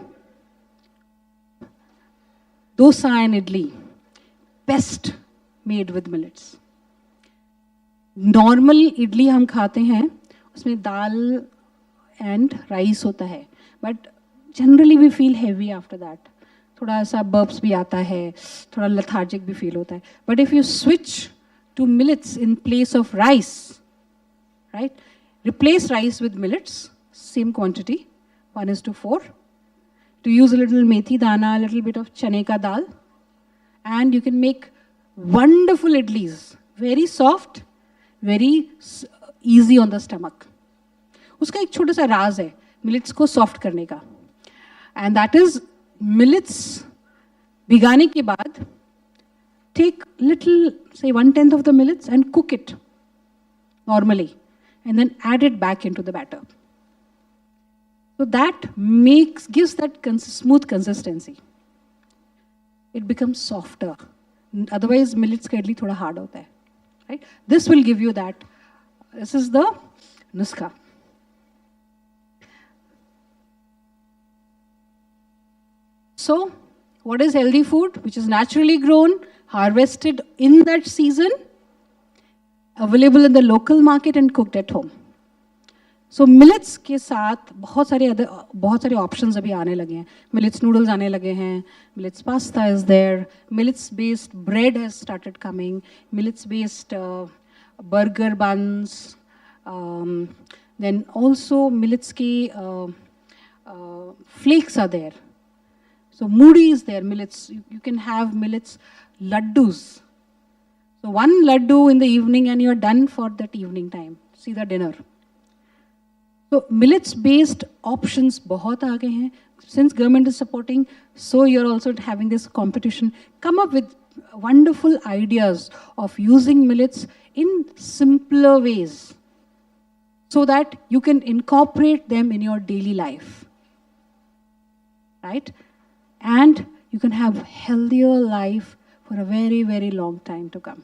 Dosa and idli, best made with millets. Normal idli हम खाते हैं, उसमें दाल and rice होता है, but generally we feel heavy after that. थोड़ा सा burps भी आता है, थोड़ा lethargic भी feel होता है. But if you switch to millets in place of rice, right? Replace rice with millets, same quantity, 1:4. To use a little methi dana, a little bit of chane ka dal, and you can make wonderful idlis, very soft, very easy on the stomach. उसका एक छोटा सा राज है millets को soft करने का, and that is millets भिगाने के बाद take little, say 1/10 of the millets and cook it normally, and then add it back into the batter. So that gives that smooth consistency. It becomes softer. Otherwise, millets ka idli thoda hard hota hai, right? This will give you that. This is the nuskha. So, what is healthy food? Which is naturally grown, harvested in that season, available in the local market and cooked at home. So millets के साथ बहुत सारे options अभी आने लगे हैं. Millets noodles आने लगे हैं. Millets pasta is there. Millets based bread has started coming. Millets based burger buns. Then also millets के flakes are there. So moody is there. Millets, you can have millets laddus. So one laddu in the evening and you're done for that evening time. See the dinner. So millets based options बहुत आ गए हैं. Since government is supporting, so you're also having this competition. Come up with wonderful ideas of using millets in simpler ways so that you can incorporate them in your daily life, right? And you can have healthier life for a very, very long time to come.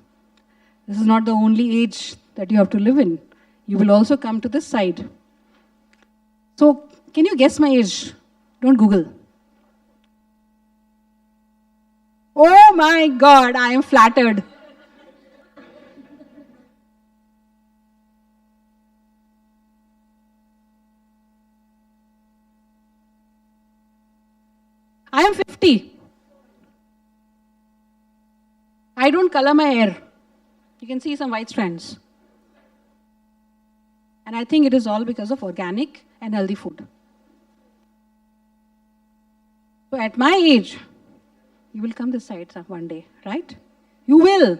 This is not the only age that you have to live in. You will also come to this side. So, can you guess my age? Don't Google. Oh my God, I am flattered. I am 50. I don't color my hair. You can see some white strands. And I think it is all because of organic and healthy food. So at my age, you will come this side one day, right? You will.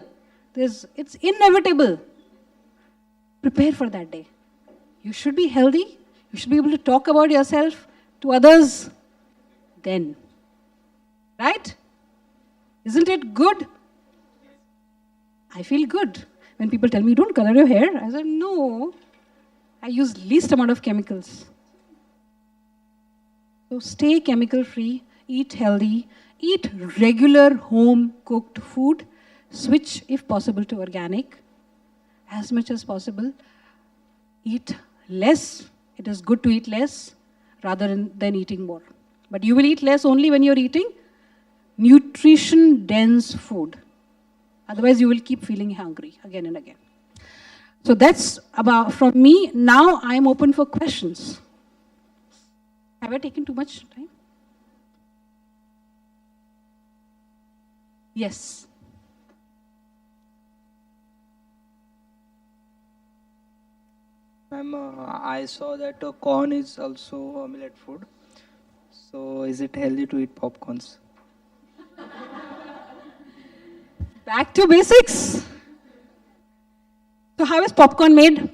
It's inevitable. Prepare for that day. You should be healthy. You should be able to talk about yourself to others then. Right? Isn't it good? I feel good. When people tell me, don't color your hair, I say, no. I use least amount of chemicals. So stay chemical free, eat healthy, eat regular home cooked food, switch if possible to organic, as much as possible. Eat less. It is good to eat less rather than eating more. But you will eat less only when you're eating nutrition dense food. Otherwise, you will keep feeling hungry again and again. So that's about from me. Now I'm open for questions. Have I taken too much time? Yes. Ma'am, I saw that corn is also a millet food. So is it healthy to eat popcorns? Back to basics. So how is popcorn made?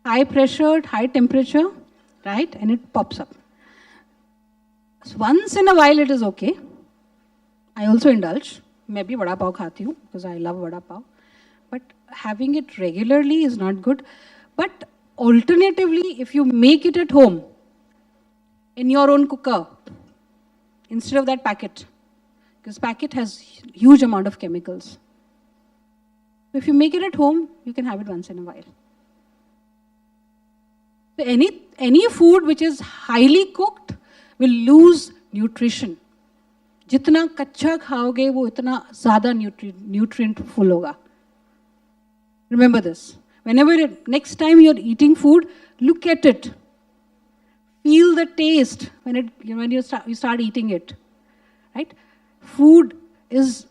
High pressure, high temperature, right? And it pops up. So once in a while it is okay. I also indulge. Maybe vada pav khati hu because I love vada pav. But having it regularly is not good. But alternatively, if you make it at home, in your own cooker, instead of that packet, because packet has huge amount of chemicals. So if you make it at home, you can have it once in a while. So any food which is highly cooked will lose nutrition. जितना कच्चा खाओगे वो इतना ज़्यादा nutrient full होगा. Remember this. Whenever next time you're eating food, look at it. Feel the taste when you start eating it, right? Food is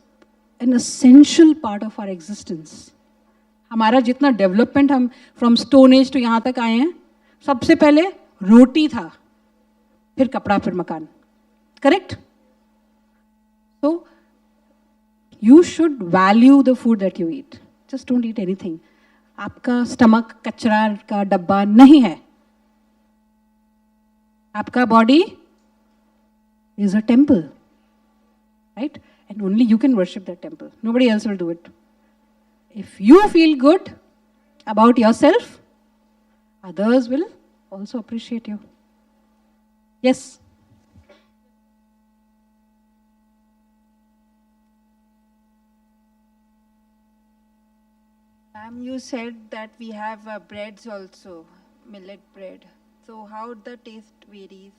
an essential part of our existence. हमारा जितना development हम from stone age to यहाँ तक आए हैं, सबसे पहले रोटी था, फिर कपड़ा, फिर मकान. Correct? So you should value the food that you eat. Just don't eat anything. आपका stomach कचरा का डब्बा नहीं है. आपका body is a temple, right? And only you can worship that temple. Nobody else will do it. If you feel good about yourself, others will also appreciate you. Yes? You said that we have breads also, millet bread. So how the taste varies?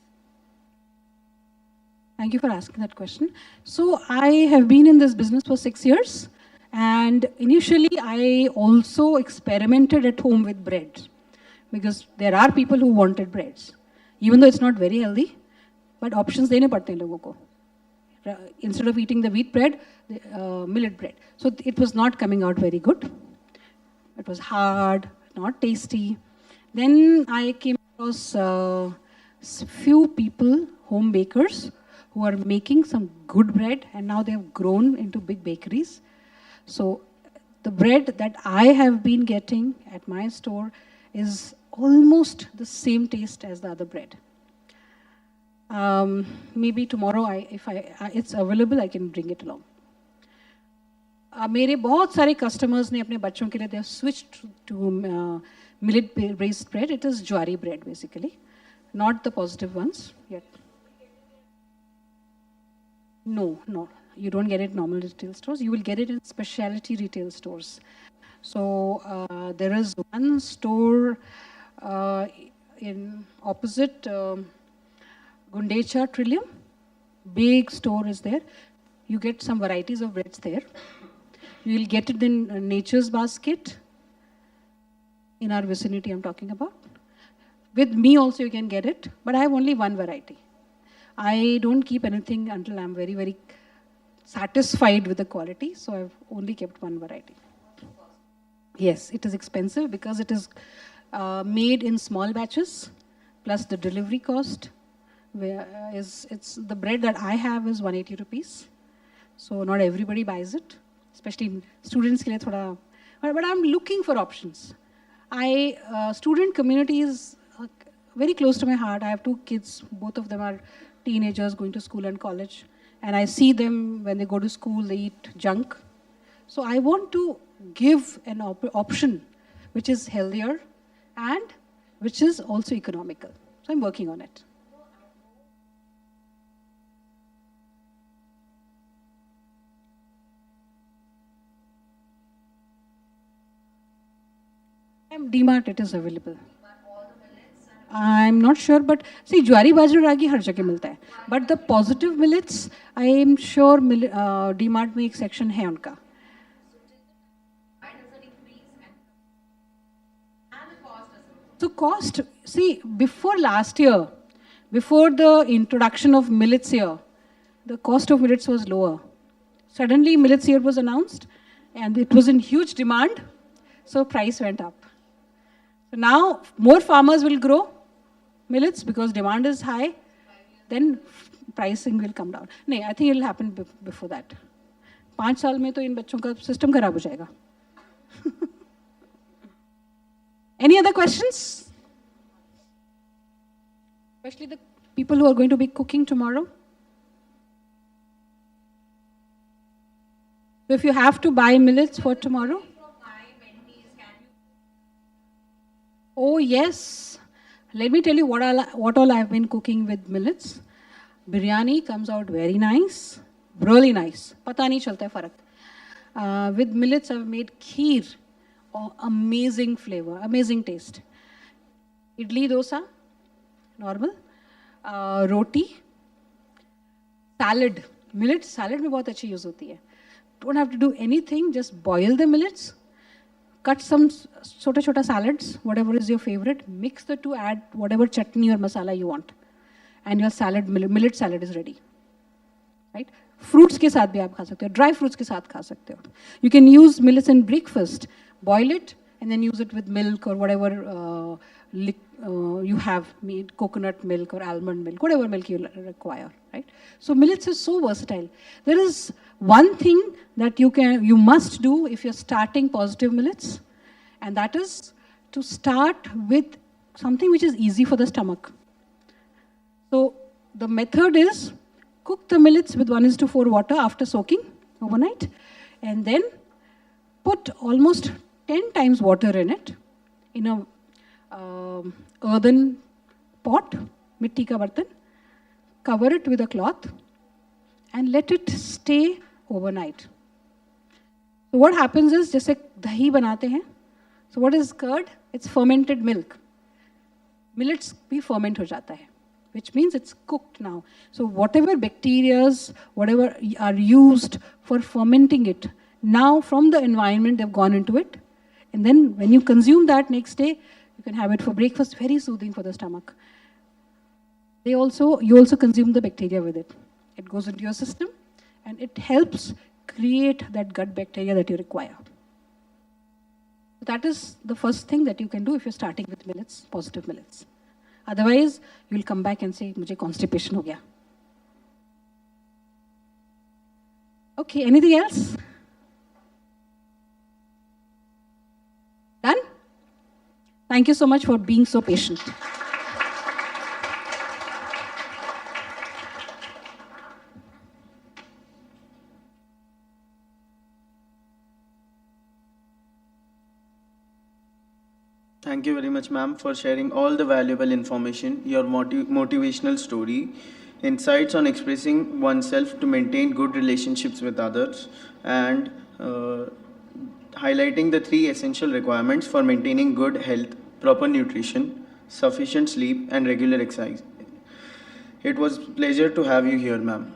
Thank you for asking that question. So I have been in this business for 6 years. And initially, I also experimented at home with bread. Because there are people who wanted breads. Even though it's not very healthy, but options देने पड़ते हैं लोगों को. Instead of eating the wheat bread, the millet bread. So it was not coming out very good. It was hard, not tasty. Then I came across few people, home bakers, who are making some good bread, and now they have grown into big bakeries. So the bread that I have been getting at my store is almost the same taste as the other bread. Maybe tomorrow, if it's available, I can bring it along. मेरे बहुत सारे customers ने अपने बच्चों के लिए they have switched to millet based bread. It is ज्वारी bread basically. not the positive ones yet. No, no. You don't get it in normal retail stores. You will get it in specialty retail stores. So there is one store in opposite Gundecha Trillium. Big store is there. You get some varieties of breads there. You will get it in Nature's Basket. In our vicinity, I'm talking about. With me also you can get it, but I have only one variety. I don't keep anything until I'm very, very satisfied with the quality, so I've only kept one variety. Yes, it is expensive because it is made in small batches, plus the delivery cost. It's the bread that I have is 180 rupees, so not everybody buys it, especially students ke liye thoda. But I'm looking for options. Student community is very close to my heart. I have two kids. Both of them are teenagers going to school and college. And I see them when they go to school, they eat junk. So I want to give an option which is healthier and which is also economical. So I'm working on it. DMart, it is available. I'm not sure, but see, ज्वारी बाजरा रागी हर जगह मिलता है. But the positive millets, I am sure DMart में एक section है उनका. So cost, see, before last year, before the introduction of millets here, the cost of millets was lower. Suddenly millets here was announced and it was in huge demand, so price went up. So now more farmers will grow millets because demand is high, then pricing will come down. No, I think it will happen before that. 5 साल में तो इन बच्चों का system खराब हो जाएगा. Any other questions? Especially the people who are going to be cooking tomorrow. So if you have to buy millets for tomorrow. Oh yes. Let me tell you what all I've been cooking with millets. Biryani comes out very nice, really nice. Pata nahi chalta hai farak. With millets I've made kheer. Oh, amazing flavor, amazing taste. Idli dosa, normal. Roti, salad. Millet salad में बहुत अच्छी use होती है. Don't have to do anything, just boil the millets. Cut some chota salads, whatever is your favorite. Mix the two, add whatever chutney or masala you want. And your salad, millet salad is ready. Right? Fruits के साथ भी आप खा सकते हो. Dry fruits के साथ खा सकते हो. You can use millets in breakfast. Boil it and then use it with milk or whatever you have made, coconut milk or almond milk, whatever milk you require, right? So millets is so versatile. There is one thing that you must do if you're starting positive millets, and that is to start with something which is easy for the stomach. So the method is cook the millets with 1:4 water after soaking overnight, and then put almost 10 times water in it, in a earthen pot, mitti ka bartan, cover it with a cloth and let it stay overnight. So what happens is, जैसे दही बनाते हैं, so what is curd? It's fermented milk. Millets भी ferment हो जाता है, which means it's cooked now. So whatever bacterias, whatever are used for fermenting it, now from the environment they've gone into it. And then when you consume that next day, you can have it for breakfast, very soothing for the stomach. You also consume the bacteria with it. It goes into your system and it helps create that gut bacteria that you require. That is the first thing that you can do if you're starting with millets, positive millets. Otherwise, you'll come back and say, "Mujhe constipation ho gaya." Okay, anything else? Done? Thank you so much for being so patient. Thank you very much, ma'am, for sharing all the valuable information, your motivational story, insights on expressing oneself to maintain good relationships with others, and highlighting the three essential requirements for maintaining good health: proper nutrition, sufficient sleep, and regular exercise. It was pleasure to have you here, ma'am.